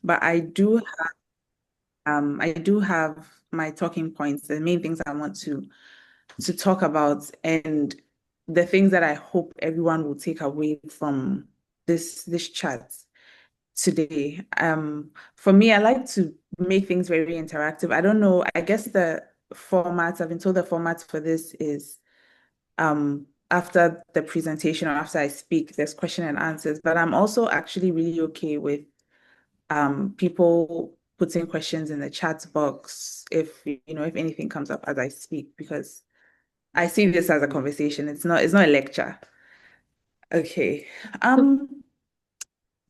but I do have my talking points, the main things I want to talk about, and the things that I hope everyone will take away from this chat today. For me, I like to make things very interactive. I don't know, I guess I've been told the format for this is after the presentation or after I speak, there's question and answers, but I'm also actually really okay with people putting questions in the chat box if anything comes up as I speak, because I see this as a conversation. It's not a lecture. Okay.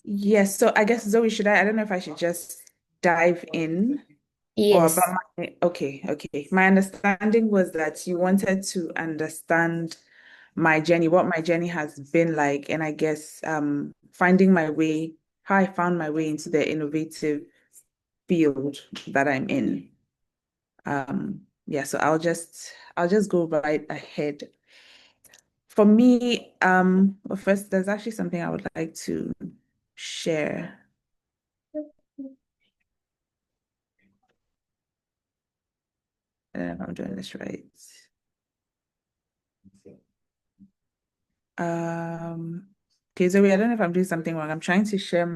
Yes, so I guess Zoe, I don't know if I should just dive in or about Yes, okay. My understanding was that you wanted to understand my journey, what my journey has been like, and I guess finding my way, how I found my way into the innovative field that I'm in. Yeah, so I'll just go right ahead. For me, well, first, there's actually something I would like to share. I don't know if I'm doing this right. Um, okay, Zoe, I don't know if I'm doing something wrong. I'm trying to share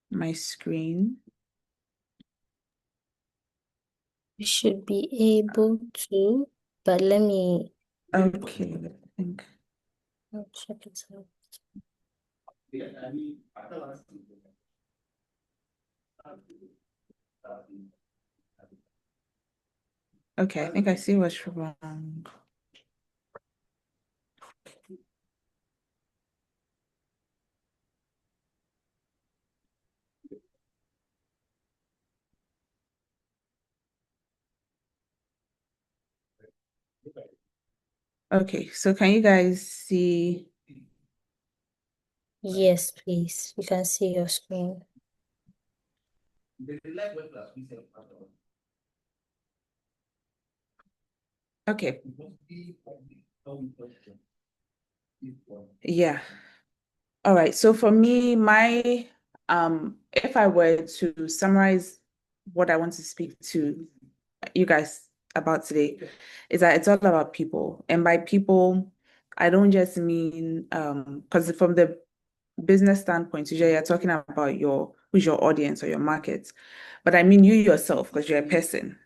my screen. you should be able to, but let me Okay, I think. check it out. Okay, I think I see what's wrong. Okay, so can you guys see? Yes, please. You can see your screen. Okay, yeah. All right. So for me, if I were to summarize what I want to speak to you guys about today, is that it's all about people. And by people, I don't just mean because from the business standpoint, usually you're talking about who's your audience or your market. But I mean you yourself, because you're a person.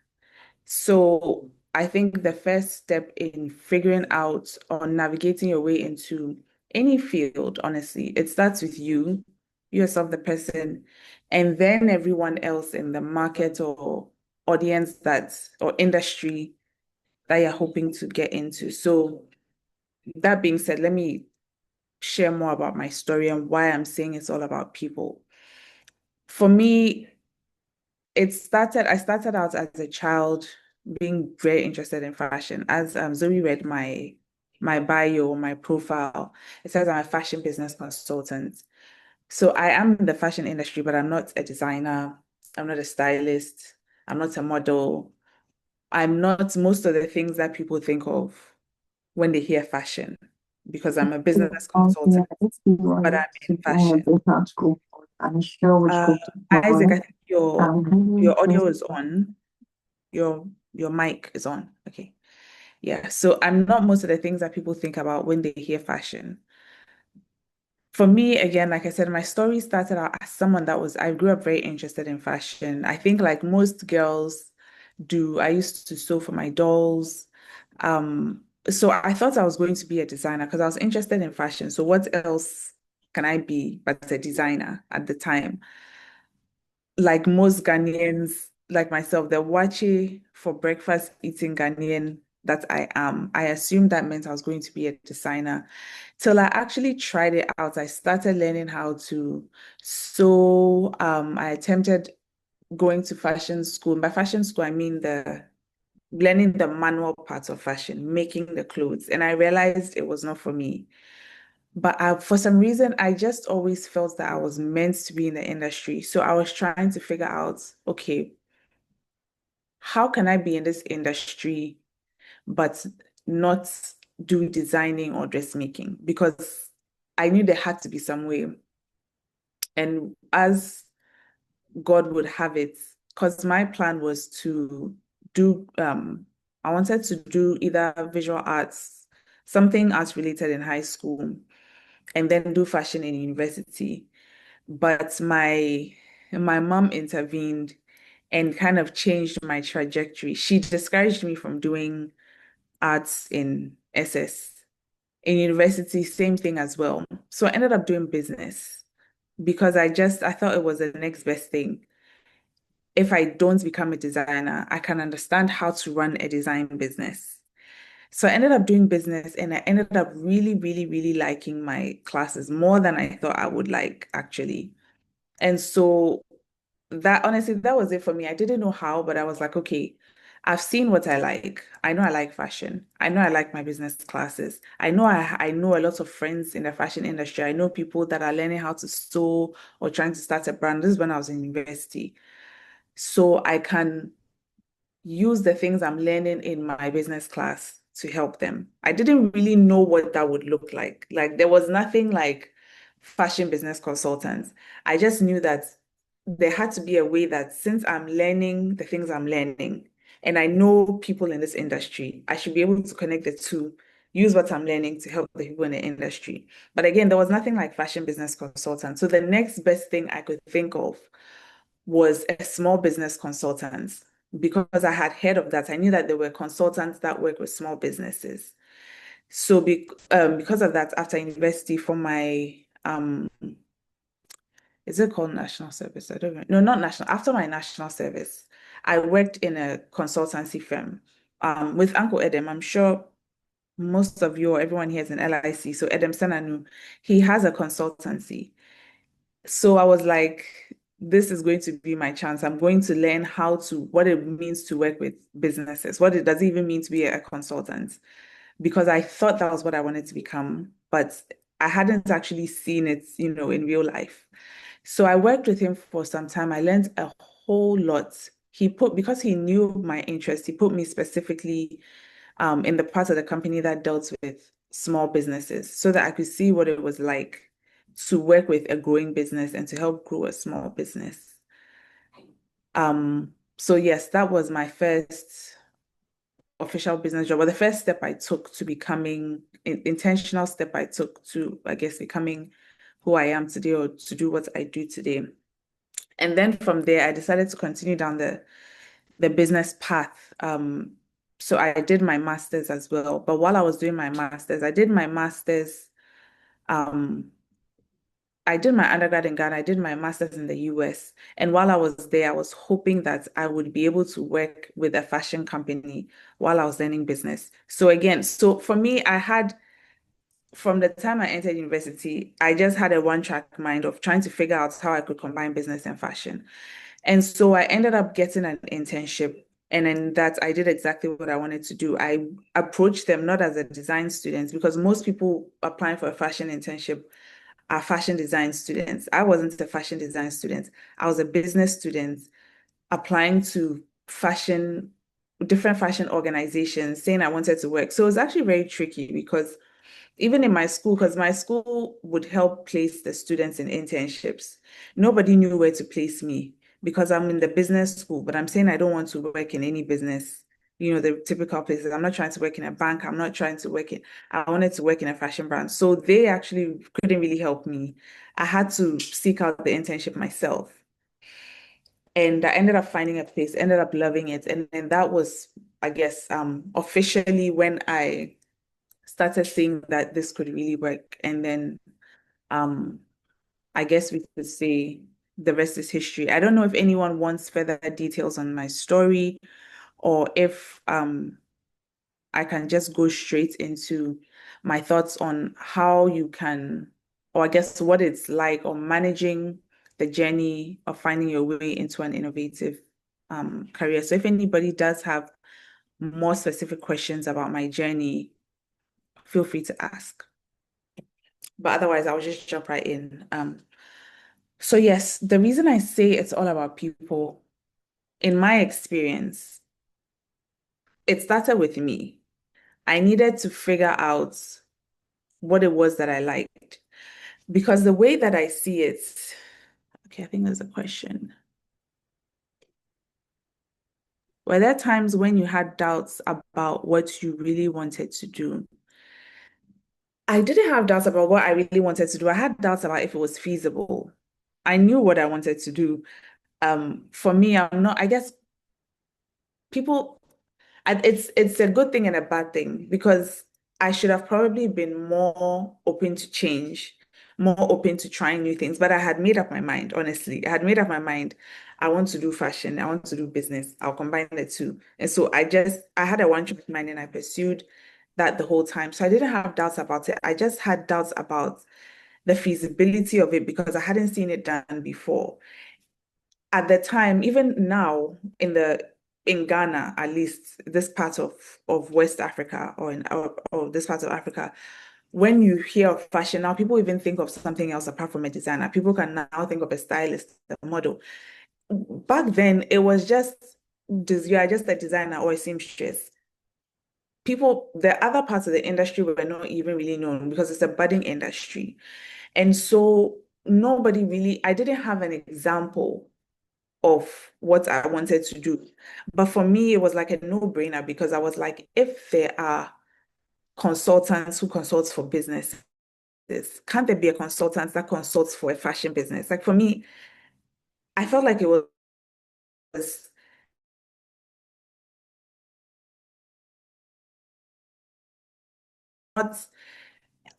So I think the first step in figuring out or navigating your way into any field, honestly, it starts with you yourself, the person, and then everyone else in the market or audience or industry that you're hoping to get into. So that being said, let me share more about my story and why I'm saying it's all about people. For me, I started out as a child being very interested in fashion. As Zoe read my bio, my profile, it says I'm a fashion business consultant. So I am in the fashion industry, but I'm not a designer. I'm not a stylist. I'm not a model. I'm not most of the things that people think of when they hear fashion, because I'm a business Yeah, consultant, if you but wanted I'm to in join a fashion. breakout group, I'm sure which Uh, group to Isaac, I join. think your I'm really your audio interested. is on. Your mic is on. Okay. Yeah. So I'm not most of the things that people think about when they hear fashion. For me, again, like I said, my story started out as someone I grew up very interested in fashion. I think like most girls do, I used to sew for my dolls. So I thought I was going to be a designer because I was interested in fashion. So what else can I be but a designer at the time? Like most Ghanaians, like myself, the wache for breakfast eating Ghanaian that I am, I assumed that meant I was going to be a designer. Till I actually tried it out, I started learning how to sew. I attempted going to fashion school. By fashion school, I mean the learning the manual parts of fashion, making the clothes. And I realized it was not for me. But for some reason, I just always felt that I was meant to be in the industry. So I was trying to figure out, okay, how can I be in this industry but not do designing or dressmaking? Because I knew there had to be some way And as God would have it, because my plan was to do, I wanted to do either visual arts, something arts related in high school, and then do fashion in university. But my mom intervened and kind of changed my trajectory. She discouraged me from doing arts in SS. In university, same thing as well. So I ended up doing business because I thought it was the next best thing. If I don't become a designer, I can understand how to run a design business. So I ended up doing business and I ended up really, really, really liking my classes more than I thought I would like, actually. And so that honestly, that was it for me. I didn't know how, but I was like, okay, I've seen what I like. I know I like fashion. I know I like my business classes. I know a lot of friends in the fashion industry. I know people that are learning how to sew or trying to start a brand. This is when I was in university. So I can use the things I'm learning in my business class to help them. I didn't really know what that would look like. Like there was nothing like fashion business consultants. I just knew that there had to be a way that since I'm learning the things I'm learning and I know people in this industry, I should be able to connect the two, use what I'm learning to help the people in the industry. But again, there was nothing like fashion business consultant. So the next best thing I could think of was a small business consultant because I had heard of that. I knew that there were consultants that work with small businesses. So because of that, after university for my is it called national service? I don't know. No, not national. After my national service, I worked in a consultancy firm with Uncle Edem. I'm sure most of you or everyone here is in LIC. So Edem Senanu, he has a consultancy. So I was like, this is going to be my chance. I'm going to learn what it means to work with businesses. What it does it even mean to be a consultant? Because I thought that was what I wanted to become, but I hadn't actually seen it, in real life. So I worked with him for some time. I learned a whole lot. Because he knew my interest, he put me specifically in the part of the company that dealt with small businesses so that I could see what it was like to work with a growing business and to help grow a small business. So yes, that was my first official business job, or the first step I took to becoming intentional step I took to, I guess, becoming who I am today or to do what I do today. And then from there, I decided to continue down the business path. So I did my master's as well. But while I was doing my master's, um, I did my undergrad in Ghana, I did my master's in the US. And while I was there, I was hoping that I would be able to work with a fashion company while I was learning business. So again, so for me, from the time I entered university, I just had a one-track mind of trying to figure out how I could combine business and fashion. And so I ended up getting an internship. And in that, I did exactly what I wanted to do. I approached them not as a design student, because most people applying for a fashion internship are fashion design students. I wasn't a fashion design student. I was a business student applying to different fashion organizations, saying I wanted to work. So it was actually very tricky because even in my school, because my school would help place the students in internships, nobody knew where to place me because I'm in the business school, but I'm saying I don't want to work in any business, the typical places. I'm not trying to work in a bank. I'm not trying to I wanted to work in a fashion brand. So they actually couldn't really help me. I had to seek out the internship myself. And I ended up finding a place, ended up loving it. And then that was, I guess, officially when I started seeing that this could really work. And then um, I guess we could say the rest is history. I don't know if anyone wants further details on my story or if I can just go straight into my thoughts on how you can, or I guess what it's like on managing the journey of finding your way into an innovative career. So if anybody does have more specific questions about my journey, feel free to ask. But otherwise, I'll just jump right in. So yes, the reason I say it's all about people, in my experience, it started with me. I needed to figure out what it was that I liked. Because the way that I see it, Okay, I think there's a question. Were there times when you had doubts about what you really wanted to do? I didn't have doubts about what I really wanted to do. I had doubts about if it was feasible. I knew what I wanted to do. For me, I guess people, it's a good thing and a bad thing because I should have probably been more open to change, more open to trying new things. But I had made up my mind, honestly. I had made up my mind. I want to do fashion. I want to do business. I'll combine the two. And so I had a one-track mind and I pursued that the whole time. So I didn't have doubts about it. I just had doubts about the feasibility of it because I hadn't seen it done before. At the time, even now in Ghana, at least this part of West Africa or this part of Africa, when you hear of fashion now, people even think of something else apart from a designer. People can now think of a stylist, a model. Back then, it was just you are just a designer or a seamstress. The other parts of the industry were not even really known because it's a budding industry. And so I didn't have an example of what I wanted to do. But for me, it was like a no-brainer because I was like, if there are consultants who consult for businesses, can't there be a consultant that consults for a fashion business? Like for me, I felt like it was not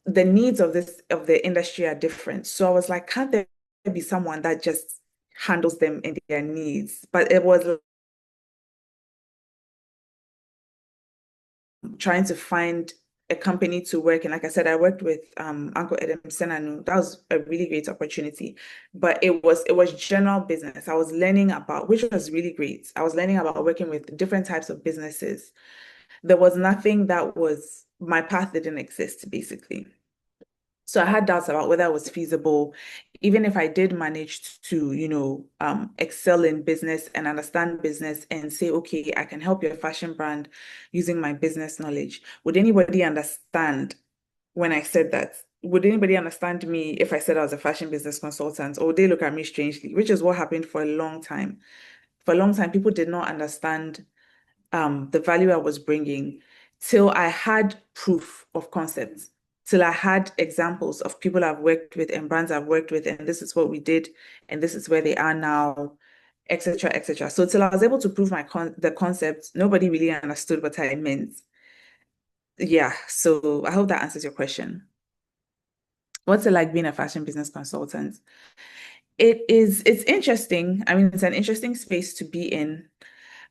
the needs of the industry are different. So I was like, can't there be someone that just handles them and their needs? But it was trying to find a company to work. And like I said, I worked with Uncle Adam Senanu. That was a really great opportunity. But it was general business. I was learning about, which was really great. I was learning about working with different types of businesses. There was nothing my path didn't exist, basically. So I had doubts about whether it was feasible, even if I did manage to, excel in business and understand business and say, okay, I can help your fashion brand using my business knowledge. Would anybody understand when I said that? Would anybody understand me if I said I was a fashion business consultant, or would they look at me strangely? Which is what happened for a long time. For a long time, people did not understand the value I was bringing till I had proof of concept, till I had examples of people I've worked with and brands I've worked with, and this is what we did, and this is where they are now, etc., etc. So till I was able to prove the concept, nobody really understood what I meant. Yeah, so I hope that answers your question. What's it like being a fashion business consultant? It's interesting. I mean, it's an interesting space to be in.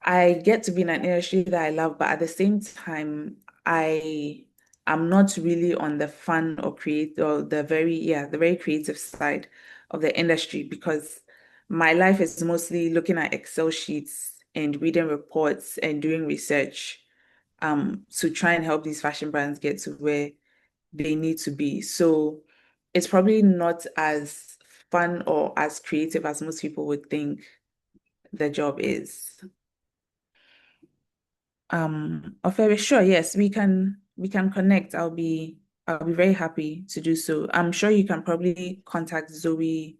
I get to be in an industry that I love, but at the same time, I am not really on the fun or create or the very creative side of the industry because my life is mostly looking at Excel sheets and reading reports and doing research to try and help these fashion brands get to where they need to be. So it's probably not as fun or as creative as most people would think the job is. Oferi, sure, yes, we can connect. I'll be very happy to do so. I'm sure you can probably contact Zoe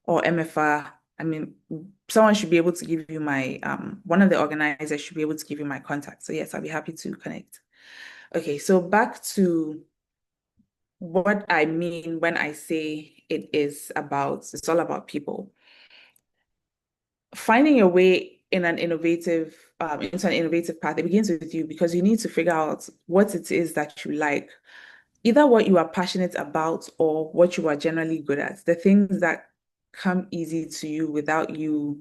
or MFR. I mean, someone should be able to give you my one of the organizers should be able to give you my contact. So yes, I'll be happy to connect. Okay, so back to what I mean when I say it's all about people. Finding your way into an innovative path, it begins with you because you need to figure out what it is that you like, either what you are passionate about or what you are generally good at, the things that come easy to you without you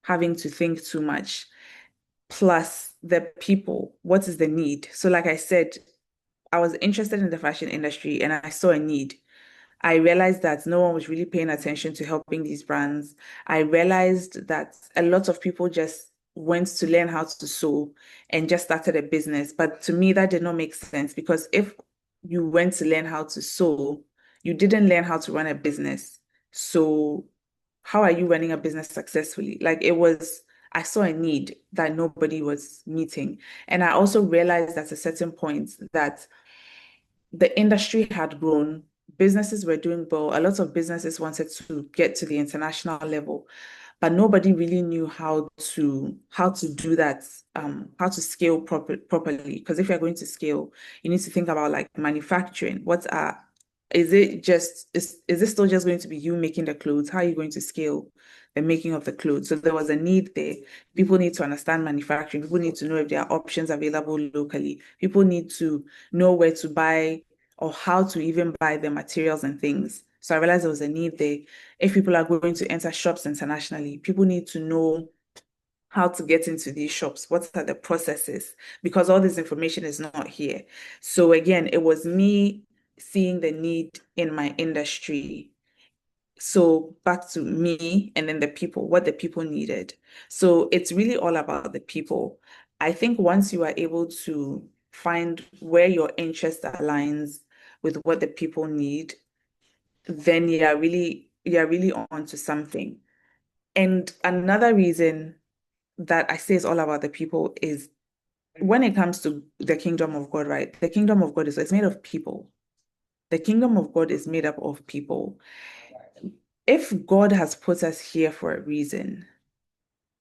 having to think too much, plus the people, what is the need? So like I said, I was interested in the fashion industry and I saw a need. I realized that no one was really paying attention to helping these brands. I realized that a lot of people just went to learn how to sew and just started a business. But to me, that did not make sense because if you went to learn how to sew, you didn't learn how to run a business. So how are you running a business successfully? I saw a need that nobody was meeting. And I also realized at a certain point that the industry had grown businesses were doing well. A lot of businesses wanted to get to the international level, but nobody really knew how to do that, how to scale properly. Because if you're going to scale, you need to think about like manufacturing. Is it still just going to be you making the clothes? How are you going to scale the making of the clothes? So there was a need there. People need to understand manufacturing. People need to know if there are options available locally. People need to know where to buy or how to even buy the materials and things. So I realized there was a need there. If people are going to enter shops internationally, people need to know how to get into these shops, what are the processes, because all this information is not here. So again, it was me seeing the need in my industry. So back to me and then the people, what the people needed. So it's really all about the people. I think once you are able to find where your interest aligns with what the people need, then you're really onto something. And another reason that I say it's all about the people is when it comes to the kingdom of God, right? The kingdom of God it's made of people. The kingdom of God is made up of people. If God has put us here for a reason,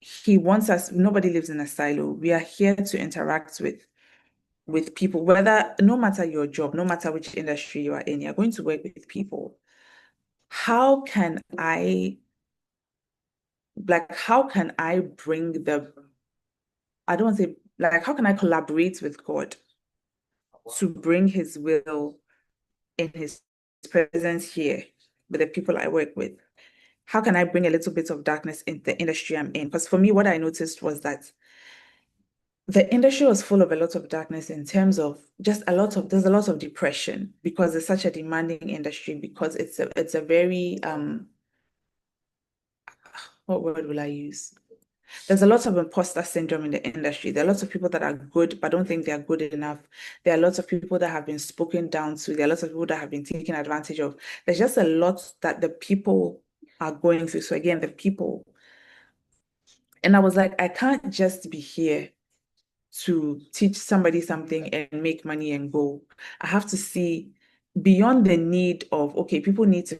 He wants us, nobody lives in a silo. We are here to interact with people, whether no matter your job, no matter which industry you are in, you're going to work with people. How can I bring I don't want to say, like, how can I collaborate with God to bring His will in His presence here with the people I work with? How can I bring a little bit of darkness in the industry I'm in? Because for me, what I noticed was that the industry was full of a lot of darkness in terms of there's a lot of depression because it's such a demanding industry, because it's a very what word will I use? There's a lot of imposter syndrome in the industry. There are lots of people that are good, but don't think they're good enough. There are lots of people that have been spoken down to. There are lots of people that have been taken advantage of. There's just a lot that the people are going through. So again, the people. And I was like, I can't just be here to teach somebody something and make money and go. I have to see beyond the need of, okay, people need to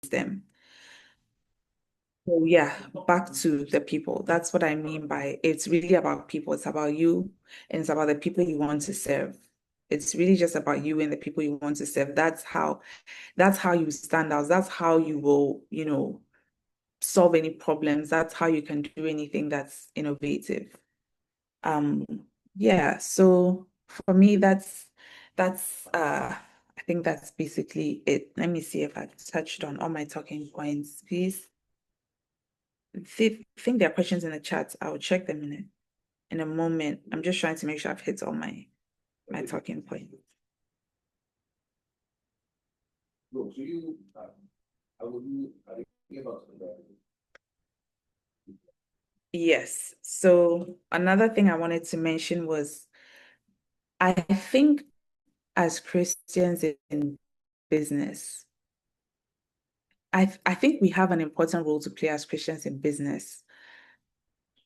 them. So yeah, back to the people. That's what I mean by it's really about people. It's about you and it's about the people you want to serve. It's really just about you and the people you want to serve. That's how you stand out. That's how you will, solve any problems. That's how you can do anything that's innovative. Um, yeah, so for me, that's I think that's basically it. Let me see if I've touched on all my talking points, please. Think there are questions in the chat. I'll check them in a moment. I'm just trying to make sure I've hit all my talking points. Yes. So another thing I wanted to mention was I think as Christians in business, I think we have an important role to play as Christians in business.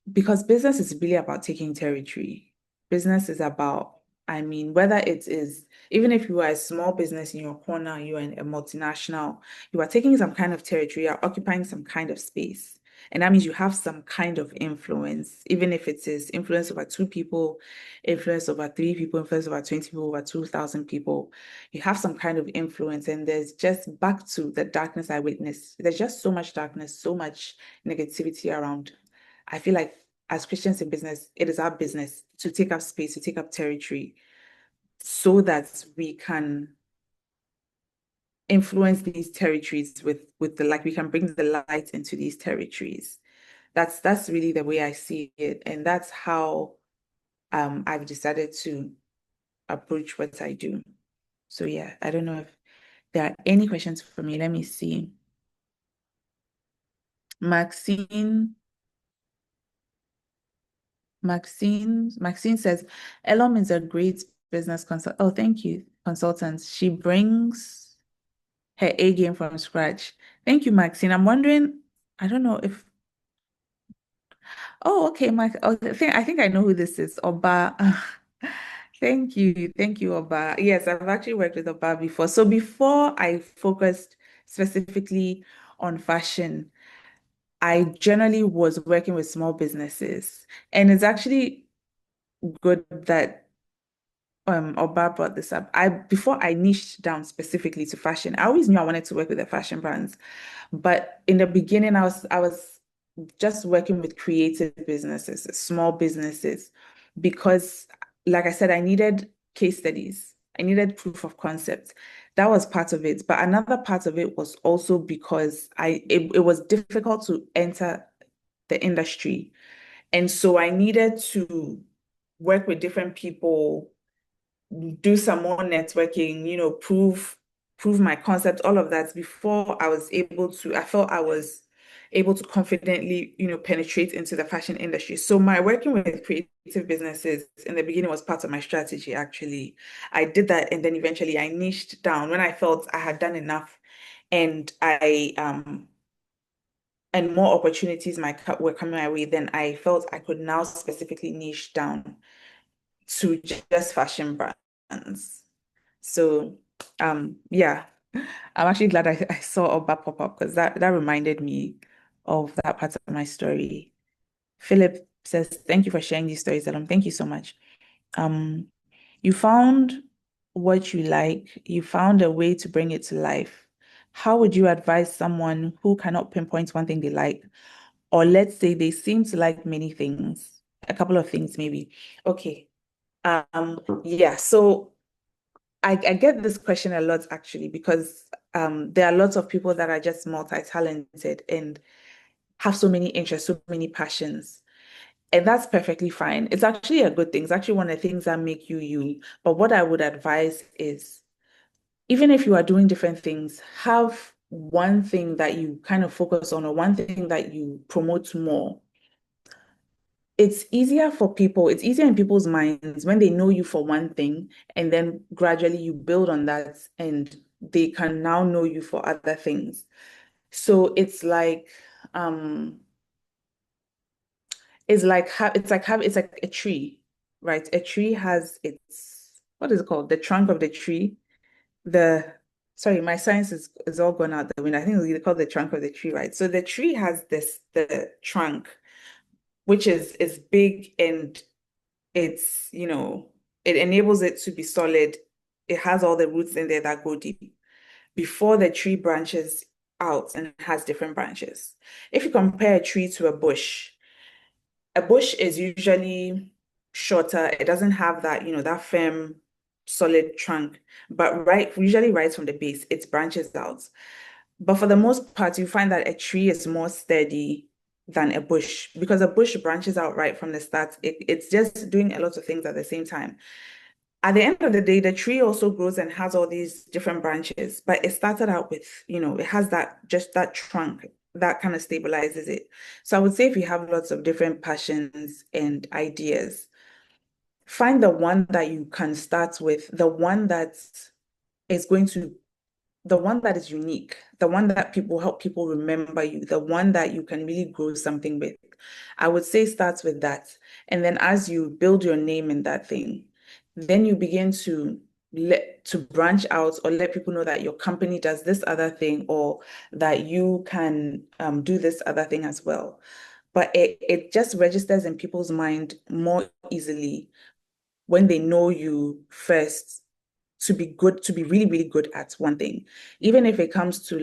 Because business is really about taking territory. Business is about, I mean, whether it is, even if you are a small business in your corner, you are a multinational, you are taking some kind of territory, you are occupying some kind of space. And that means you have some kind of influence, even if it is influence over 2 people, influence over 3 people, influence over 20 people, over 2,000 people. You have some kind of influence. And there's just back to the darkness I witnessed. There's just so much darkness, so much negativity around. I feel like as Christians in business, it is our business to take up space, to take up territory, so that we can influence these territories with the like we can bring the light into these territories. That's really the way I see it, and that's how I've decided to approach what I do. So yeah, I don't know if there are any questions for me. Let me see. Maxine says, Elorm is a great business consult. Oh, thank you, consultant. She brings her A game from scratch. Thank you, Maxine. I'm wondering, I don't know if, oh, okay, I think I know who this is, Oba. Thank you, Oba. Yes, I've actually worked with Oba before. So before I focused specifically on fashion, I generally was working with small businesses, and it's actually good that Oba brought this up. Before I niched down specifically to fashion, I always knew I wanted to work with the fashion brands. But in the beginning, I was just working with creative businesses, small businesses, because like I said, I needed case studies. I needed proof of concept. That was part of it. But another part of it was also because it was difficult to enter the industry. And so I needed to work with different people, do some more networking, prove my concept, all of that before I felt I was able to confidently, penetrate into the fashion industry. So my working with creative businesses in the beginning was part of my strategy, actually. I did that and then eventually I niched down when I felt I had done enough and and more opportunities were coming my way, then I felt I could now specifically niche down to just fashion brands. So, yeah, I'm actually glad I saw Oba pop up because that reminded me of that part of my story. Philip says, "Thank you for sharing these stories, Adam. Thank you so much. Um, you found what you like. You found a way to bring it to life. How would you advise someone who cannot pinpoint one thing they like, or let's say they seem to like many things, a couple of things maybe? Okay. Yeah. So." I get this question a lot actually because there are lots of people that are just multi-talented and have so many interests, so many passions. And that's perfectly fine. It's actually a good thing. It's actually one of the things that make you you. But what I would advise is even if you are doing different things, have one thing that you kind of focus on or one thing that you promote more. It's easier in people's minds when they know you for one thing, and then gradually you build on that, and they can now know you for other things. So um, it's like a tree, right? A tree has what is it called? The trunk of the tree. The Sorry, my science is all gone out the window. I think they call it the trunk of the tree, right? So the tree has the trunk, which is big and it enables it to be solid. It has all the roots in there that go deep before the tree branches out and has different branches. If you compare a tree to a bush is usually shorter. It doesn't have that, that firm, solid trunk, but usually right from the base, it branches out. But for the most part, you find that a tree is more steady than a bush because a bush branches out right from the start. It's just doing a lot of things at the same time. At the end of the day, the tree also grows and has all these different branches, but it started out with, it has just that trunk that kind of stabilizes it. So I would say if you have lots of different passions and ideas, find the one that you can start with, is going to the one that is unique, the one that people help people remember you, the one that you can really grow something with. I would say start with that. And then as you build your name in that thing, then you begin to branch out or let people know that your company does this other thing or that you can do this other thing as well. But it just registers in people's mind more easily when they know you first to be really, really good at one thing. Even if it comes to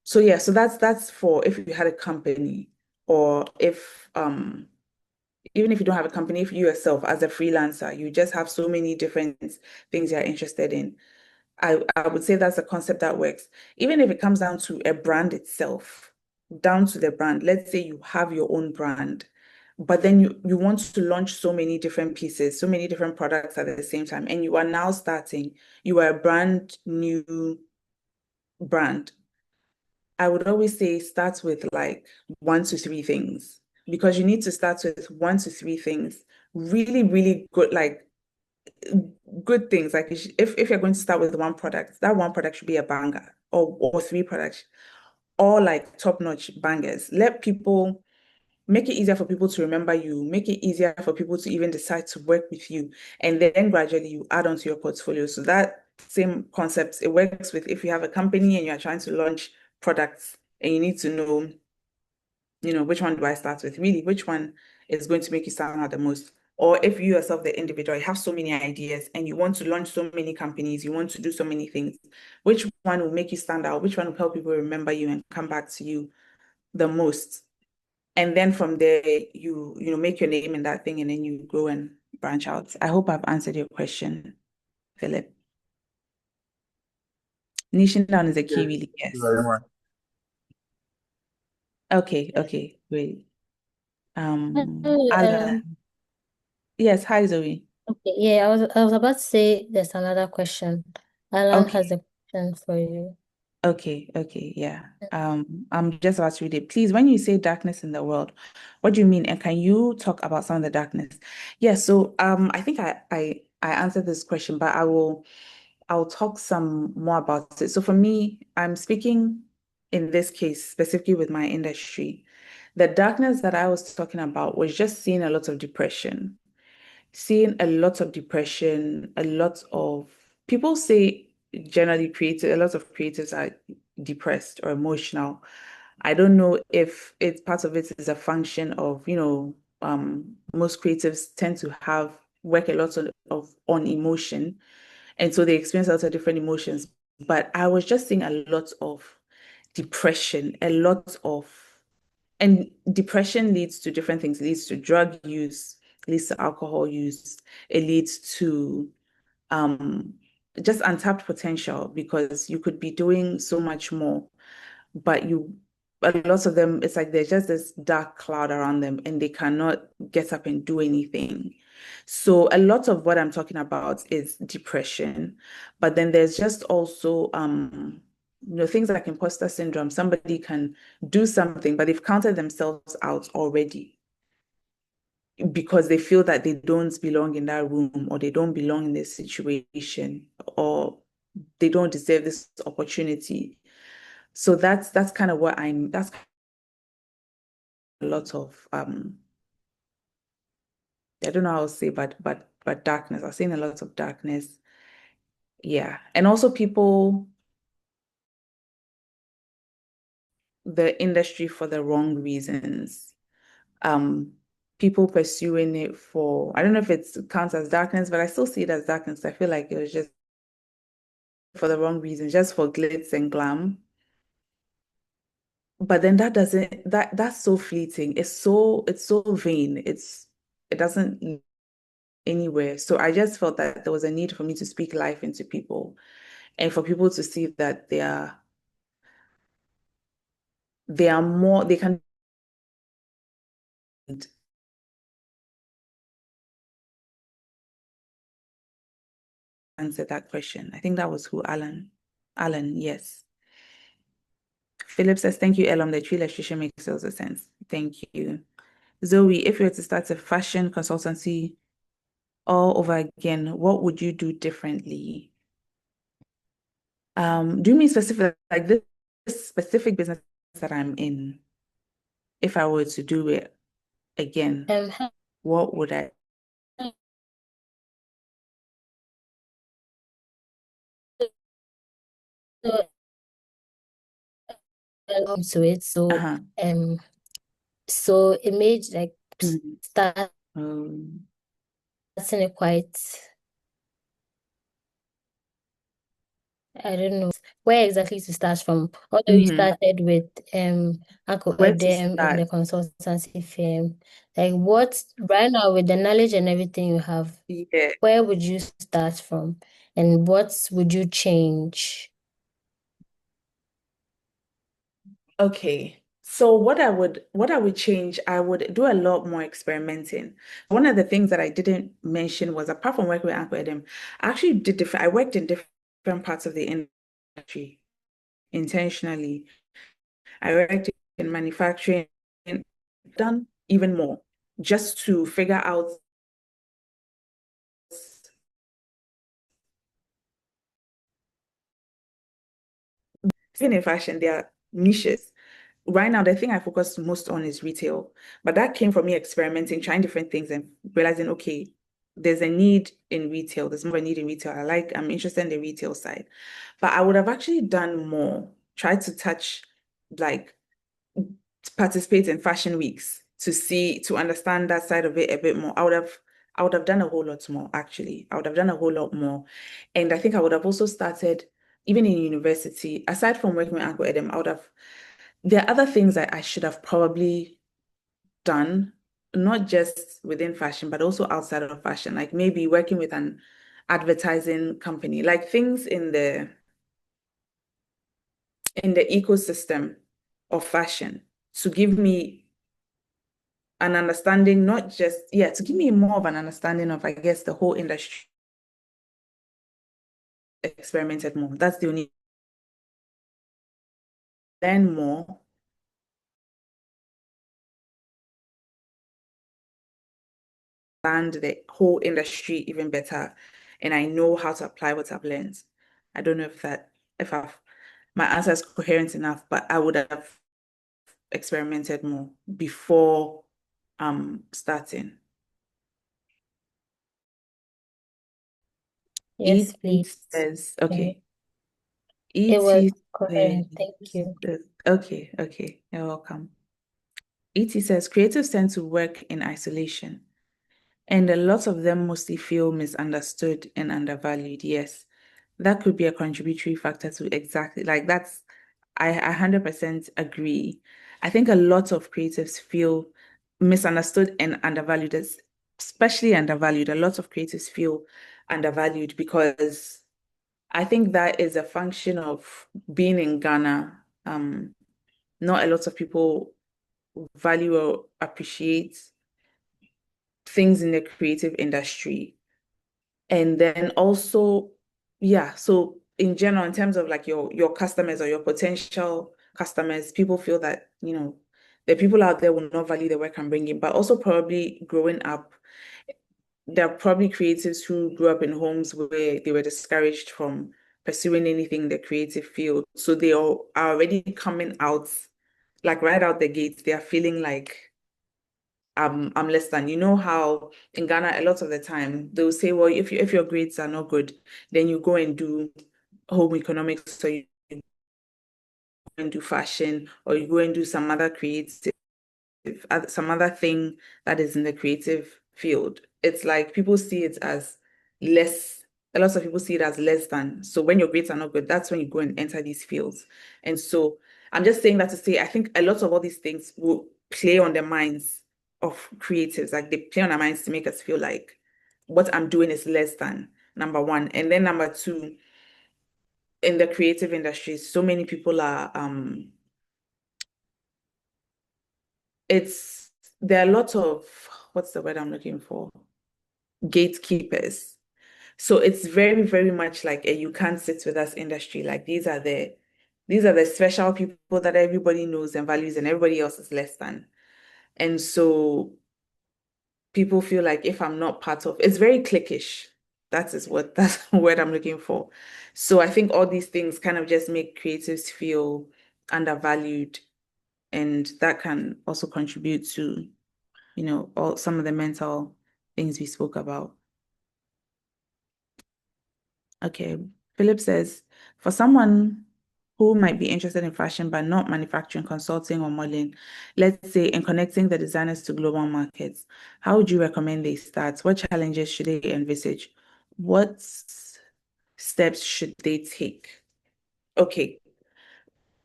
so yeah, so that's for if you had a company or if even if you don't have a company, if you yourself as a freelancer, you just have so many different things you're interested in. I would say that's a concept that works. Even if it comes down to a brand itself, down to the brand, let's say you have your own brand, but then you want to launch so many different pieces, so many different products at the same time, and you are now starting, you are a brand new brand. I would always say start with like 1 to 3 things, because you need to start with 1 to 3 things, really, really good, like good things. Like if you're going to start with one product, that one product should be a banger, or 3 products, all like top-notch bangers. Let people make it easier for people to remember you, make it easier for people to even decide to work with you. And then gradually you add on to your portfolio. So that same concept, it works with if you have a company and you're trying to launch products and you need to know, which one do I start with? Really, which one is going to make you stand out the most? Or if you yourself, the individual, you have so many ideas and you want to launch so many companies, you want to do so many things, which one will make you stand out? Which one will help people remember you and come back to you the most? And then from there, you make your name in that thing and then you go and branch out. I hope I've answered your question, Philip. Niching down is a key, really, Thank you yes. very much. Okay, great. Hello, Alan. Yes, hi, Zoe. okay, yeah, I was about to say there's another question. Alan Okay, has a question for you. okay, yeah. I'm just about to read it. Please, when you say darkness in the world, what do you mean? And can you talk about some of the darkness? Yeah, so I think I answered this question, but I'll talk some more about it. So for me, I'm speaking in this case specifically with my industry. The darkness that I was talking about was just seeing a lot of depression, a lot of people say generally creative, a lot of creatives are depressed or emotional. I don't know if it's part of it is a function of, most creatives tend to have work a lot on emotion. And so they experience a lot of different emotions. But I was just seeing a lot of depression, and depression leads to different things. It leads to drug use, it leads to alcohol use, it leads to um, just untapped potential, because you could be doing so much more, but a lot of them, it's like there's just this dark cloud around them and they cannot get up and do anything. So a lot of what I'm talking about is depression, but then there's just also things like imposter syndrome. Somebody can do something, but they've counted themselves out already because they feel that they don't belong in that room, or they don't belong in this situation, or they don't deserve this opportunity. So that's kind of that's a lot of I don't know how to say, but darkness. I've seen a lot of darkness. Yeah. And also people, the industry for the wrong reasons. Um, People pursuing it for, I don't know if it counts as darkness, but I still see it as darkness. I feel like it was just for the wrong reasons, just for glitz and glam. But then that's so fleeting. It's so vain. It doesn't lead anywhere. So I just felt that there was a need for me to speak life into people and for people to see that they are more, they can answer that question. I think that was who, Alan. Alan, yes. Philip says, thank you, Elom. The tree illustration makes lots of sense. Thank you. Zoe, if you were to start a fashion consultancy all over again, what would you do differently? Do you mean specific, like this specific business that I'm in? If I were to do it again, what would I? Into it. So Uh-huh. so it made like starting Um, it quite, I don't know where exactly to start from. Although you started with Uncle Where to Edem in the start? consultancy firm, like what right now with the knowledge and everything you have, Yeah. where would you start from, and what would you change? Okay. So what I would change, I would do a lot more experimenting. One of the things that I didn't mention was apart from working with Uncle Adam, I actually I worked in different parts of the industry intentionally. I worked in manufacturing, done even more just to figure out even in fashion, there are niches. Right now, the thing I focus most on is retail, but that came from me experimenting, trying different things and realizing, okay, there's a need in retail. There's more of a need in retail. I'm interested in the retail side, but I would have actually done more, tried to touch, like, to participate in fashion weeks to understand that side of it a bit more. I would have done a whole lot more, actually. I would have done a whole lot more. And I think I would have also started, even in university, aside from working with Uncle Edem, there are other things that I should have probably done, not just within fashion, but also outside of fashion, like maybe working with an advertising company, like things in the ecosystem of fashion to give me an understanding, not just, yeah, to give me more of an understanding of, I guess, the whole industry. Experimented more. That's the only learn more, and the whole industry even better, and I know how to apply what I've learned. I don't know if I've my answer is coherent enough, but I would have experimented more before starting. Yes, ET please. says, Mhm. okay. It was ET coherent. Thank you. says, okay, you're welcome. ET says creatives tend to work in isolation, and a lot of them mostly feel misunderstood and undervalued. Yes, that could be a contributory factor to exactly like that's I 100% agree. I think a lot of creatives feel misunderstood and undervalued, especially undervalued. A lot of creatives feel undervalued because I think that is a function of being in Ghana. Not a lot of people value or appreciate things in the creative industry. And then also, yeah, so in general, in terms of like your customers or your potential customers, people feel that, the people out there will not value the work I'm bringing, but also probably growing up, there are probably creatives who grew up in homes where they were discouraged from pursuing anything in the creative field. So they all are already coming out, like right out the gates, they are feeling like I'm less than. You know how in Ghana a lot of the time they'll say, well, if your grades are not good, then you go and do home economics, or you go and do fashion, or you go and do some other thing that is in the creative field. It's like people see it as less, a lot of people see it as less than. So when your grades are not good, that's when you go and enter these fields. And so I'm just saying that to say, I think a lot of all these things will play on the minds of creatives. Like they play on our minds to make us feel like what I'm doing is less than, number one. And then number two, in the creative industry, so many people are it's there are a lot of what's the word I'm looking for? Gatekeepers. So it's very, very much like a you can't sit with us industry. Like these are the special people that everybody knows and values and everybody else is less than. And so people feel like if I'm not part of it's very cliquish. That's the word I'm looking for. So I think all these things kind of just make creatives feel undervalued, and that can also contribute to all some of the mental things we spoke about. Okay. Philip says, for someone who might be interested in fashion but not manufacturing, consulting, or modeling, let's say in connecting the designers to global markets, how would you recommend they start? What challenges should they envisage? What steps should they take? Okay.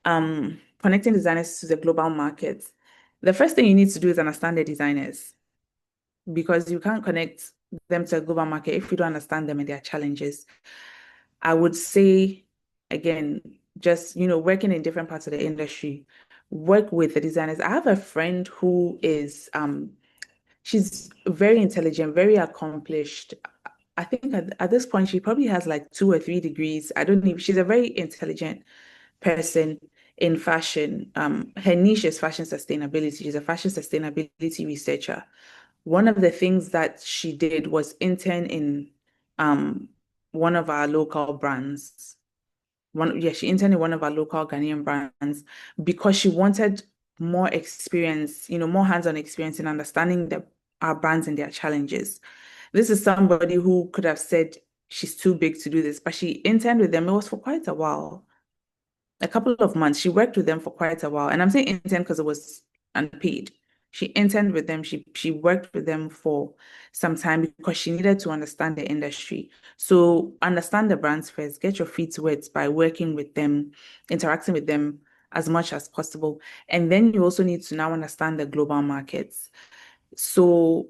Connecting designers to the global markets. The first thing you need to do is understand the designers, because you can't connect them to a global market if you don't understand them and their challenges. I would say, again, just, working in different parts of the industry, work with the designers. I have a friend who is she's very intelligent, very accomplished. I think at this point she probably has like 2 or 3 degrees. I don't know. She's a very intelligent person in fashion. Her niche is fashion sustainability. She's a fashion sustainability researcher. One of the things that she did was intern in um one of our local brands. She interned in one of our local Ghanaian brands because she wanted more experience, more hands-on experience in understanding our brands and their challenges. This is somebody who could have said she's too big to do this, but she interned with them. It was for quite a while, a couple of months. She worked with them for quite a while. And I'm saying intern because it was unpaid. She interned with them. She worked with them for some time because she needed to understand the industry. So understand the brands first, get your feet wet by working with them, interacting with them as much as possible. And then you also need to now understand the global markets. So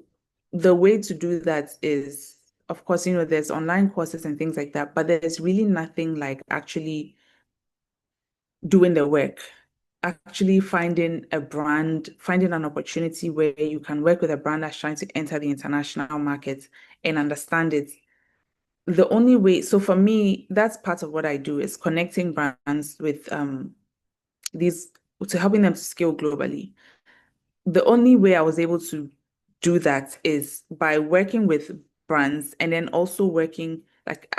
the way to do that is, of course, there's online courses and things like that, but there's really nothing like actually doing the work, actually finding a brand, finding an opportunity where you can work with a brand that's trying to enter the international market and understand it. The only way, so for me, that's part of what I do is connecting brands with these to helping them to scale globally. The only way I was able to do that is by working with brands and then also working like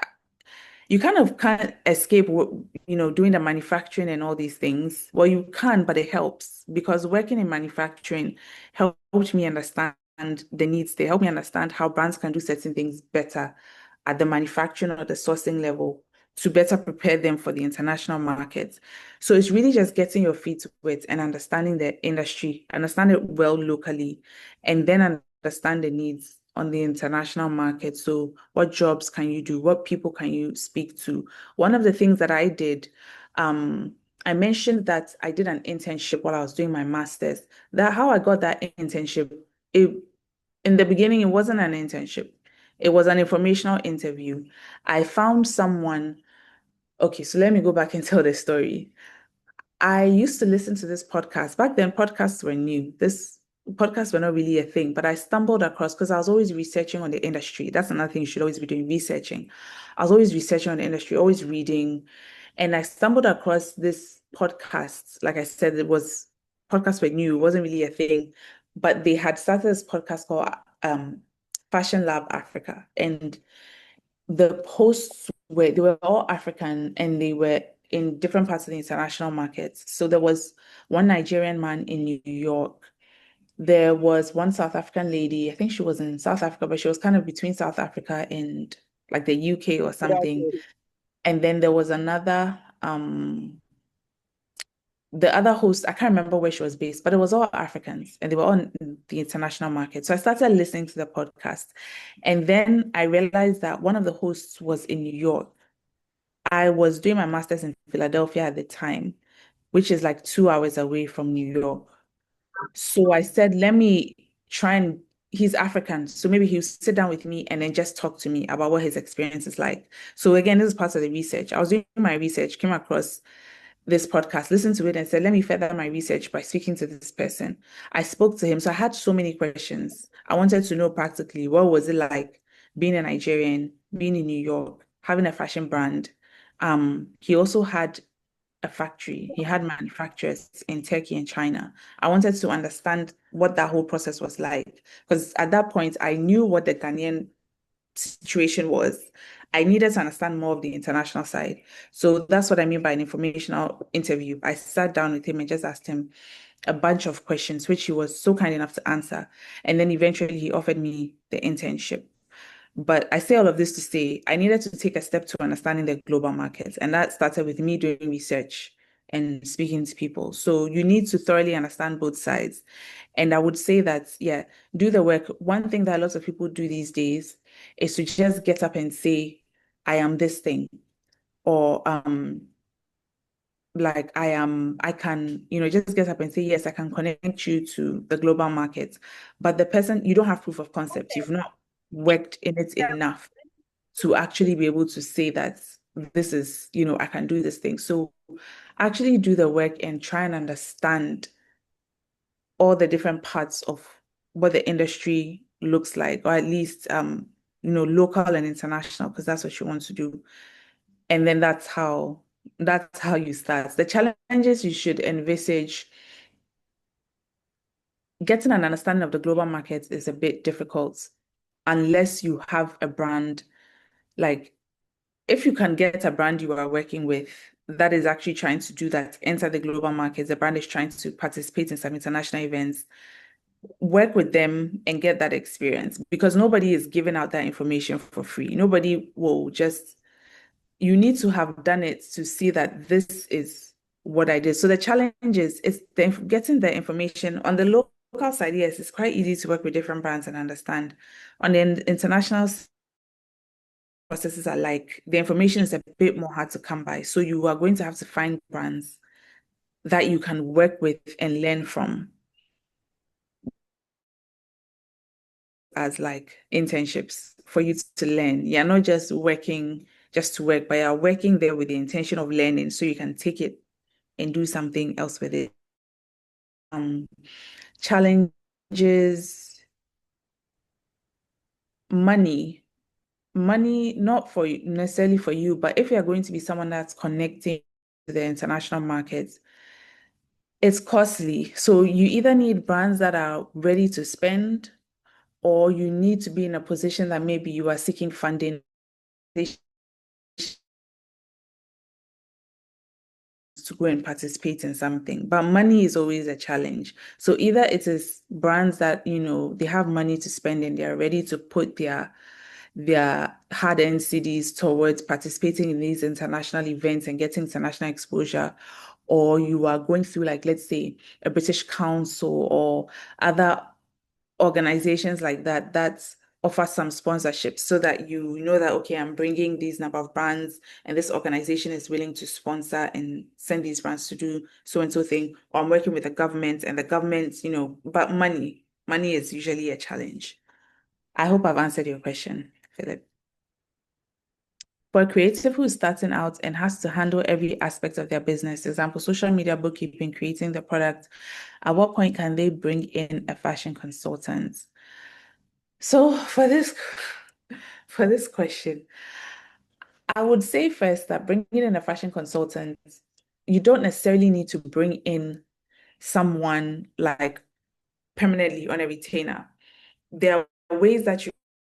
you kind of can't escape, doing the manufacturing and all these things. Well, you can, but it helps because working in manufacturing helped me understand the needs. They helped me understand how brands can do certain things better at the manufacturing or the sourcing level to better prepare them for the international market. So it's really just getting your feet wet and understanding the industry, understand it well locally, and then understand the needs on the international market. So what jobs can you do? What people can you speak to? One of the things that I did, I mentioned that I did an internship while I was doing my master's. That how I got that internship, it, in the beginning, it wasn't an internship. It was an informational interview. I found someone. Okay, so let me go back and tell the story. I used to listen to this podcast. Back then, podcasts were new. This podcasts were not really a thing, but I stumbled across because I was always researching on the industry. That's another thing you should always be doing, researching. I was always researching on the industry, always reading. And I stumbled across this podcast. Like I said, podcasts were new, it wasn't really a thing, but they had started this podcast called Fashion Lab Africa. And the hosts they were all African and they were in different parts of the international markets. So there was one Nigerian man in New York. There was one South African lady. I think she was in South Africa, but she was kind of between South Africa and like the UK or something. And then there was another the other host, I can't remember where she was based, but it was all Africans and they were all in the international market. So I started listening to the podcast. And then I realized that one of the hosts was in New York. I was doing my master's in Philadelphia at the time, which is like 2 hours away from New York. So I said, let me try and he's African. So maybe he'll sit down with me and then just talk to me about what his experience is like. So again, this is part of the research. I was doing my research, came across this podcast, listened to it and said, let me further my research by speaking to this person. I spoke to him. So I had so many questions. I wanted to know practically what was it like being a Nigerian, being in New York, having a fashion brand. He also had a factory. He had manufacturers in Turkey and China. I wanted to understand what that whole process was like. Because at that point, I knew what the Ghanaian situation was. I needed to understand more of the international side. So that's what I mean by an informational interview. I sat down with him and just asked him a bunch of questions, which he was so kind enough to answer. And then eventually he offered me the internship. But I say all of this to say I needed to take a step to understanding the global markets. And that started with me doing research and speaking to people. So you need to thoroughly understand both sides. And I would say that, yeah, do the work. One thing that lots of people do these days is to just get up and say, I am this thing, or like I can, just get up and say, yes, I can connect you to the global market. But the person, you don't have proof of concept. You've not worked in it enough to actually be able to say that this is, I can do this thing. So actually do the work and try and understand all the different parts of what the industry looks like, or at least local and international, because that's what you want to do. And then that's how you start. The challenges you should envisage, getting an understanding of the global market is a bit difficult unless you have a brand. Like, if you can get a brand you are working with that is actually trying to do that, enter the global market, the brand is trying to participate in some international events, work with them and get that experience, because nobody is giving out that information for free. Nobody will just, you need to have done it to see that this is what I did. So the challenge is getting the information on the local side. Yes, it's quite easy to work with different brands and understand. On the international processes are like, the information is a bit more hard to come by. So you are going to have to find brands that you can work with and learn from as like internships for you to learn. You're not just working just to work, but you're working there with the intention of learning so you can take it and do something else with it. Challenges, money. Money, not for necessarily for you, but if you're going to be someone that's connecting to the international markets, it's costly. So you either need brands that are ready to spend, or you need to be in a position that maybe you are seeking funding to go and participate in something. But money is always a challenge. So either it is brands that, they have money to spend and they're ready to put their hard-earned CDs towards participating in these international events and getting international exposure, or you are going through, like, let's say, a British council or other organizations like that offer some sponsorship, so that you know that, okay, I'm bringing these number of brands and this organization is willing to sponsor and send these brands to do so and so thing, or I'm working with the government and the government, but money is usually a challenge. I hope I've answered your question, Philip. For a creative who's starting out and has to handle every aspect of their business, example, social media, bookkeeping, creating the product, at what point can they bring in a fashion consultant? So for this question, I would say first that bringing in a fashion consultant, you don't necessarily need to bring in someone like permanently on a retainer. There are ways that you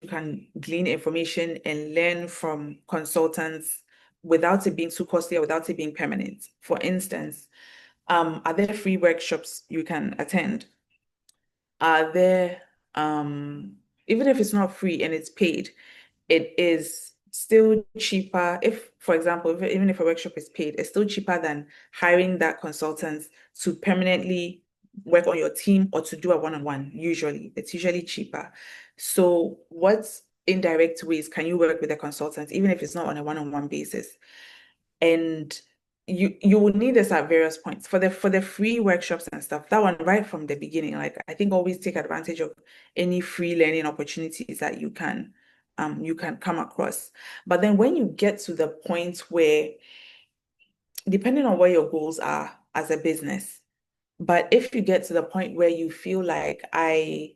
can glean information and learn from consultants without it being too costly or without it being permanent. For instance, are there free workshops you can attend? Are there, even if it's not free and it's paid, it is still cheaper if, for example, even if a workshop is paid, it's still cheaper than hiring that consultant to permanently work on your team or to do a one-on-one. It's usually cheaper. So what indirect ways can you work with a consultant, even if it's not on a one-on-one basis? And you would need this at various points for the free workshops and stuff. That one right from the beginning, like, I think always take advantage of any free learning opportunities that you can come across. But then when you get to the point where, depending on what your goals are as a business, but if you get to the point where you feel like, I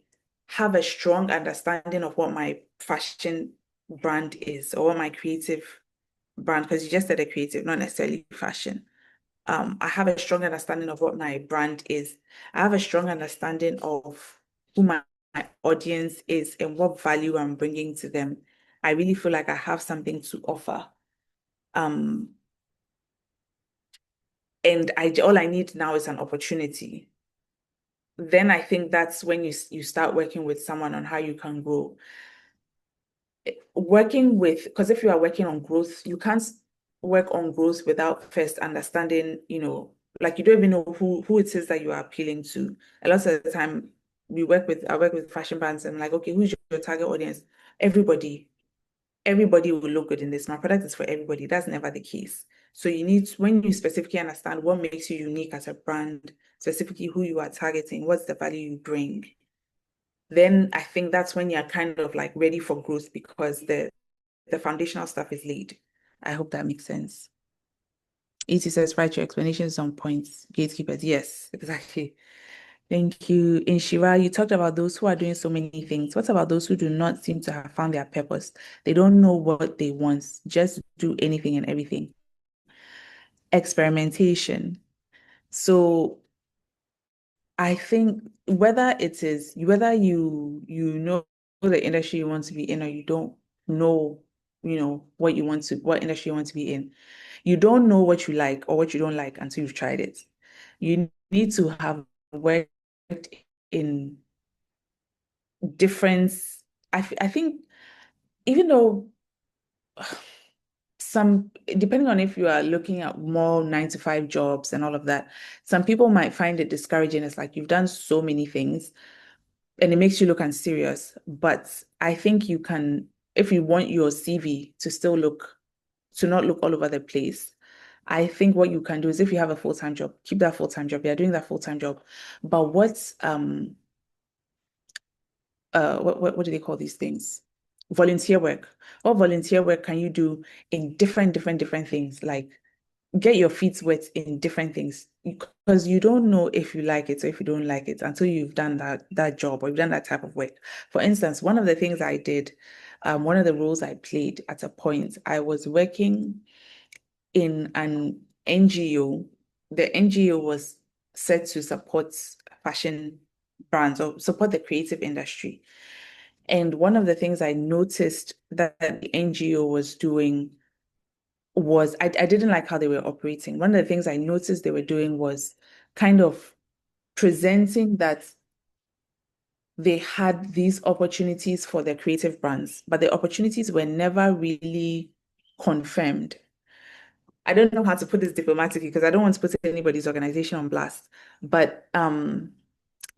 have a strong understanding of what my fashion brand is, or what my creative brand, because you just said a creative, not necessarily fashion. I have a strong understanding of what my brand is. I have a strong understanding of who my audience is and what value I'm bringing to them. I really feel like I have something to offer. And all I need now is an opportunity. Then I think that's when you start working with someone on how you can grow. Because if you are working on growth, you can't work on growth without first understanding, like, you don't even know who it is that you are appealing to. A lot of the time I work with fashion brands, and I'm like, okay, who's your target audience? Everybody. Everybody will look good in this. My product is for everybody. That's never the case. So when you specifically understand what makes you unique as a brand, specifically who you are targeting, what's the value you bring, then I think that's when you're kind of like ready for growth, because the foundational stuff is laid. I hope that makes sense. ET says, write your explanations on points. Gatekeepers. Yes, exactly. Thank you. In Shiva, you talked about those who are doing so many things. What about those who do not seem to have found their purpose? They don't know what they want, just do anything and everything. Experimentation. So I think whether you know the industry you want to be in or you don't know, what industry you want to be in, you don't know what you like or what you don't like until you've tried it. You need to have worked in different. I think even though some, depending on if you are looking at more 9 to 5 jobs and all of that, some people might find it discouraging. It's like you've done so many things and it makes you look unserious. But I think you can, if you want your CV to not look all over the place, I think what you can do is if you have a full-time job, keep that full-time job. You're doing that full-time job. But what do they call these things? Volunteer work. What volunteer work can you do in different things? Like get your feet wet in different things because you don't know if you like it or if you don't like it until you've done that job or you've done that type of work. For instance, one of the things I did, one of the roles I played at a point, I was working in an NGO. The NGO was set to support fashion brands or support the creative industry. And one of the things I noticed that the NGO was doing was I didn't like how they were operating. One of the things I noticed they were doing was kind of presenting that they had these opportunities for their creative brands, but the opportunities were never really confirmed. I don't know how to put this diplomatically because I don't want to put anybody's organization on blast, but kind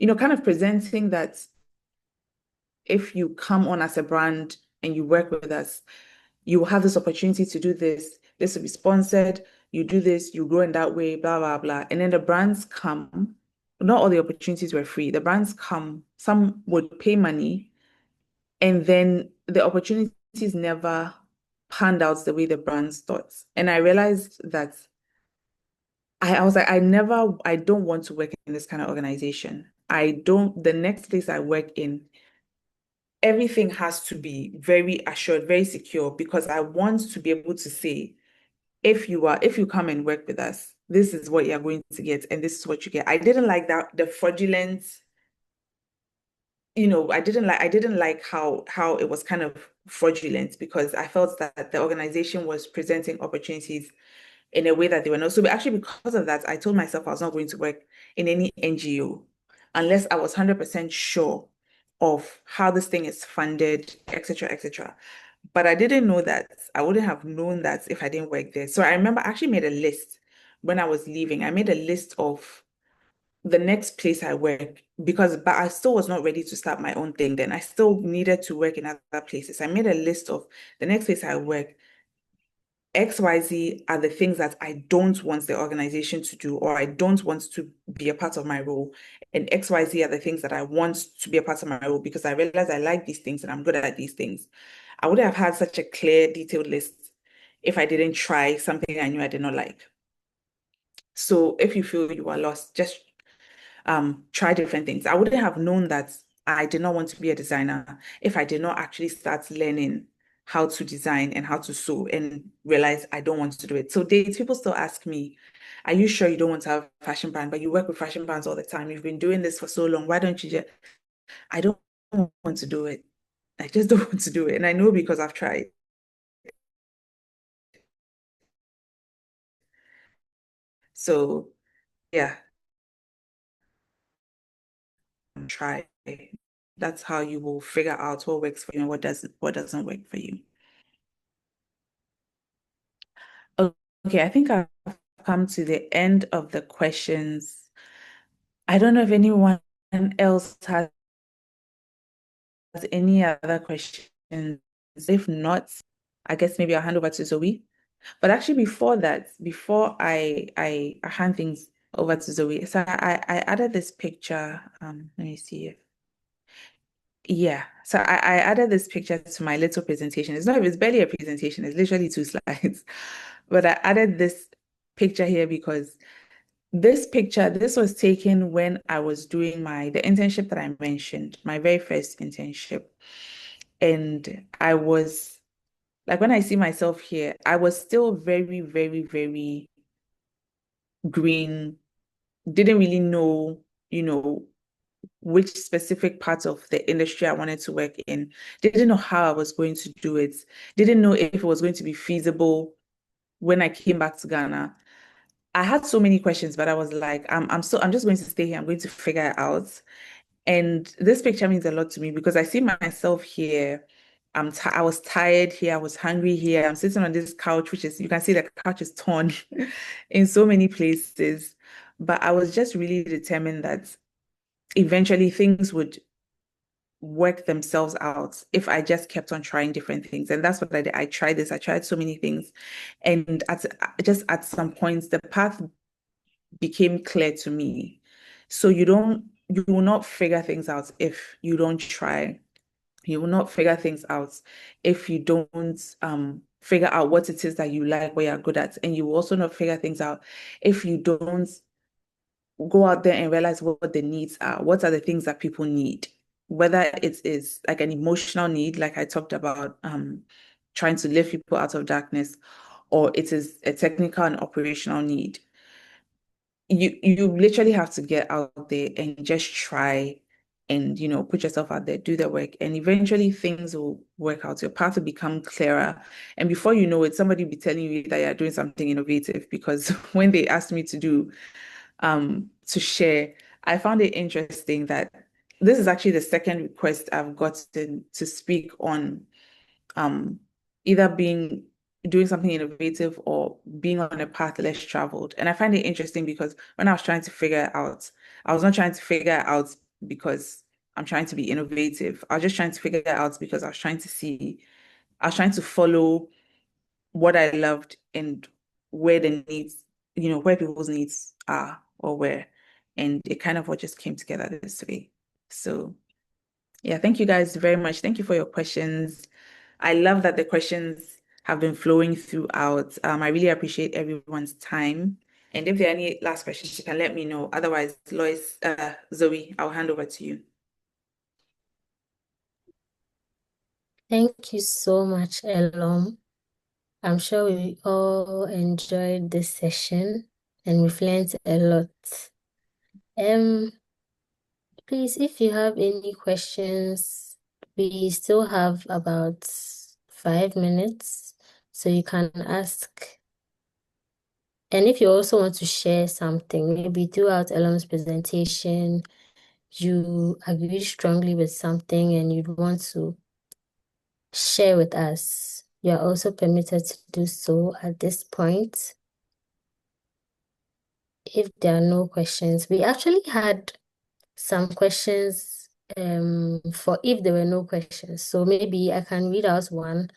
of presenting that if you come on as a brand and you work with us, you will have this opportunity to do this. This will be sponsored. You do this, you grow in that way, blah, blah, blah. And then the brands come. Not all the opportunities were free. The brands come, some would pay money, and then the opportunities never panned out the way the brands thought. And I realized that I was like, I don't want to work in this kind of organization. The next place I work in, everything has to be very assured, very secure, because I want to be able to say, if you come and work with us, this is what you're going to get, and this is what you get. I didn't like that, the fraudulent, I didn't like how it was kind of fraudulent because I felt that the organization was presenting opportunities in a way that they were not. So actually, because of that, I told myself I was not going to work in any NGO unless I was 100% sure of how this thing is funded, etc., etc. But I didn't know that. I wouldn't have known that if I didn't work there. So I remember I actually made a list when I was leaving. I made a list of the next place I work but I still was not ready to start my own thing then. I still needed to work in other places. I made a list of the next place I work, XYZ are the things that I don't want the organization to do, or I don't want to be a part of my role. And XYZ are the things that I want to be a part of my role because I realize I like these things and I'm good at these things. I would have had such a clear, detailed list if I didn't try something I knew I did not like. So if you feel you are lost, just try different things. I wouldn't have known that I did not want to be a designer if I did not actually start learning how to design and how to sew and realize I don't want to do it. So people still ask me, are you sure you don't want to have a fashion brand, but you work with fashion brands all the time? You've been doing this for so long. Why don't you just, I don't want to do it. I just don't want to do it. And I know because I've tried. So yeah, try. That's how you will figure out what works for you and what doesn't work for you. Okay, I think I've come to the end of the questions. I don't know if anyone else has any other questions. If not, I guess maybe I'll hand over to Zoe. But actually, before that, before I hand things over to Zoe, so I added this picture. Let me see. Yeah, so I added this picture to my little presentation. It's barely a presentation, it's literally 2 slides. But I added this picture here because this was taken when I was doing the internship that I mentioned, my very first internship. And I was like, when I see myself here, I was still very, very, very green, didn't really know, which specific part of the industry I wanted to work in, didn't know how I was going to do it, didn't know if it was going to be feasible when I came back to Ghana. I had so many questions, but I was like, I'm just going to stay here. I'm going to figure it out. And this picture means a lot to me because I see myself here. I was tired here. I was hungry here. I'm sitting on this couch, which is, you can see the couch is torn in so many places. But I was just really determined that eventually things would work themselves out if I just kept on trying different things. And that's what I did. I tried this. I tried so many things. And at some points, the path became clear to me. So you will not figure things out if you don't try. You will not figure things out if you don't figure out what it is that you like, what you're good at. And you will also not figure things out if you don't go out there and realize what the needs are. What are the things that people need? Whether it is like an emotional need, like I talked about, trying to lift people out of darkness, or it is a technical and operational need. You literally have to get out there and just try and put yourself out there, do the work, and eventually things will work out. Your path will become clearer. And before you know it, somebody will be telling you that you're doing something innovative. Because when they asked me to share, I found it interesting that this is actually the second request I've gotten to speak on um either being doing something innovative or being on a path less traveled. And I find it interesting because when I was trying to figure it out, I was not trying to figure it out because I'm trying to be innovative. I was just trying to figure it out because I was trying to follow what I loved and where the needs, where people's needs are or where. And it kind of what just came together this way. So yeah, thank you guys very much. Thank you for your questions. I love that the questions have been flowing throughout. I really appreciate everyone's time. And if there are any last questions, you can let me know. Otherwise, Lois, Zoe, I'll hand over to you. Thank you so much, Elom. I'm sure we all enjoyed this session and we've learned a lot. Please, if you have any questions, we still have about 5 minutes, so you can ask. And if you also want to share something, maybe throughout Elom's presentation, you agree strongly with something and you'd want to share with us, you are also permitted to do so at this point. If there are no questions, we actually had some questions for if there were no questions. So maybe I can read out one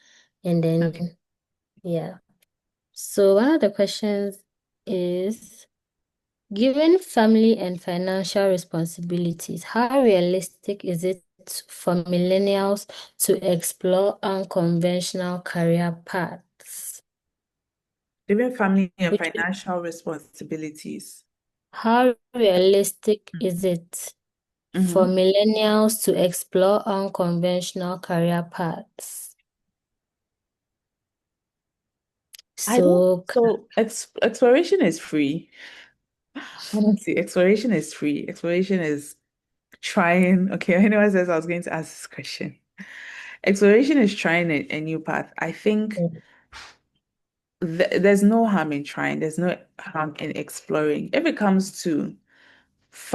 and then, Okay. yeah. So one of the questions is, given family and financial responsibilities, how realistic is it for millennials to explore unconventional career paths? Given family and Which, financial responsibilities. how realistic is it for Mhm. millennials to explore unconventional career paths? I don't, So, so exploration is free. Honestly, exploration is free. Exploration is trying. Okay, anyone says I was going to ask this question. Exploration is trying a new path. I think there's no harm in trying. There's no harm in exploring. If it comes to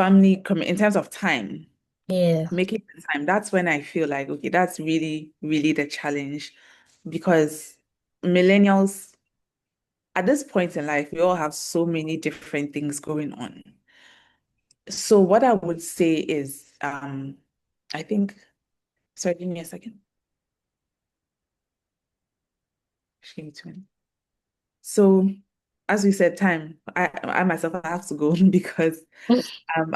in terms of time, yeah, making the time, that's when I feel like, okay, that's really, really the challenge because millennials, at this point in life, we all have so many different things going on. So what I would say is, I think, sorry, give me a second. Just give me 2 minutes. So, as we said, time. I myself I have to go because I'm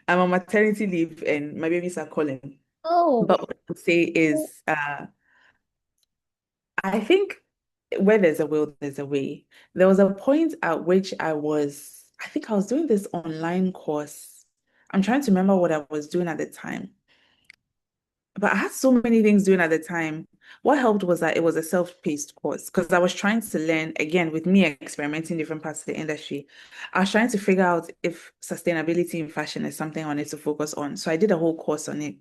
I'm on maternity leave and my babies are calling. Oh, But what I would say is, I think. where there's a will, there's a way. There was a point at which I think I was doing this online course. I'm trying to remember what I was doing at the time, but I had so many things doing at the time. What helped was that it was a self-paced course because I was trying to learn, again, with me experimenting different parts of the industry. I was trying to figure out if sustainability in fashion is something I wanted to focus on. So I did a whole course on it.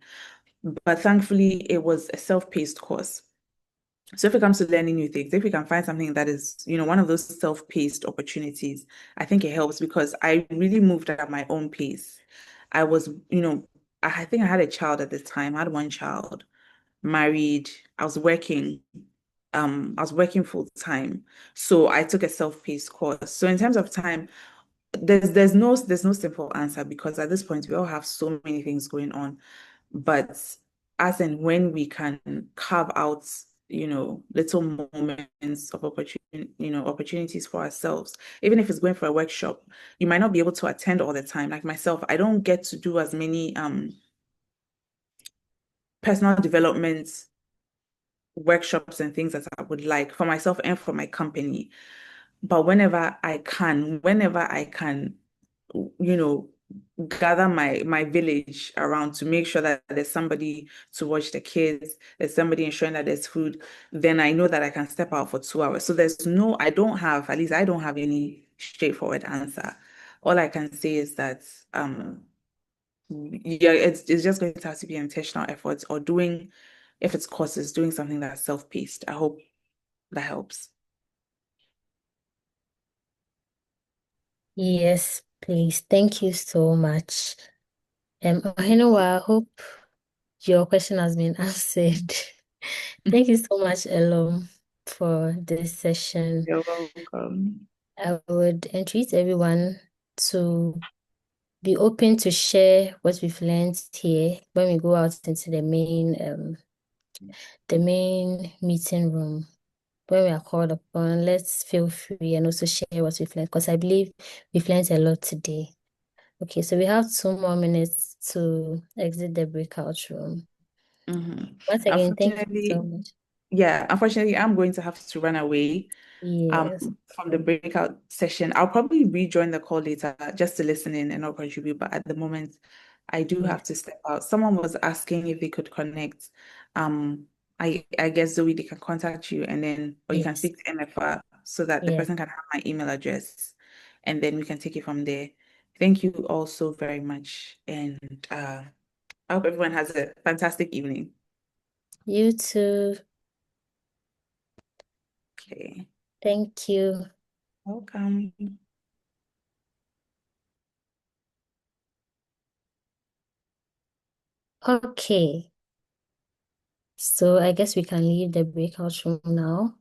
But thankfully, it was a self-paced course. So if it comes to learning new things, if we can find something that is, one of those self-paced opportunities, I think it helps because I really moved at my own pace. I was, I think I had a child at the time. I had one child, married. I was working. I was working full time. So I took a self-paced course. So in terms of time, there's no simple answer because at this point we all have so many things going on. But as and when we can carve out, little moments of opportunities for ourselves, even if it's going for a workshop, you might not be able to attend all the time. Like myself, I don't get to do as many personal development workshops and things as I would like for myself and for my company. But whenever I can, you know, gather my village around to make sure that there's somebody to watch the kids, there's somebody ensuring that there's food, then I know that I can step out for 2 hours. So at least I don't have any straightforward answer. All I can say is that yeah, it's just going to have to be intentional efforts or doing, if it's courses, doing something that's self-paced. I hope that helps. Yes, please. Thank you so much. I hope your question has been answered. Thank you so much, Elom, for this session. You're welcome. I would entreat everyone to be open to share what we've learned here when we go out into the main meeting room. When we are called upon, let's feel free and also share what we've learned because I believe we've learned a lot today. Okay, so we have 2 more minutes to exit the breakout room. Mhm. Once again, thank you so Unfortunately, much. yeah, unfortunately, I'm going to have to run away Yes, from the breakout session. I'll probably rejoin the call later just to listen in and not contribute, but at the moment, I do yeah, have to step out. Someone was asking if they could connect. Um, I guess Zoe, they can contact you and then, or you can yes, speak to MFR so that the yeah. person can have my email address and then we can take it from there. Thank you all so very much, and I hope everyone has a fantastic evening. You too. Okay. Thank you. Welcome. Okay, so I guess we can leave the breakout room now.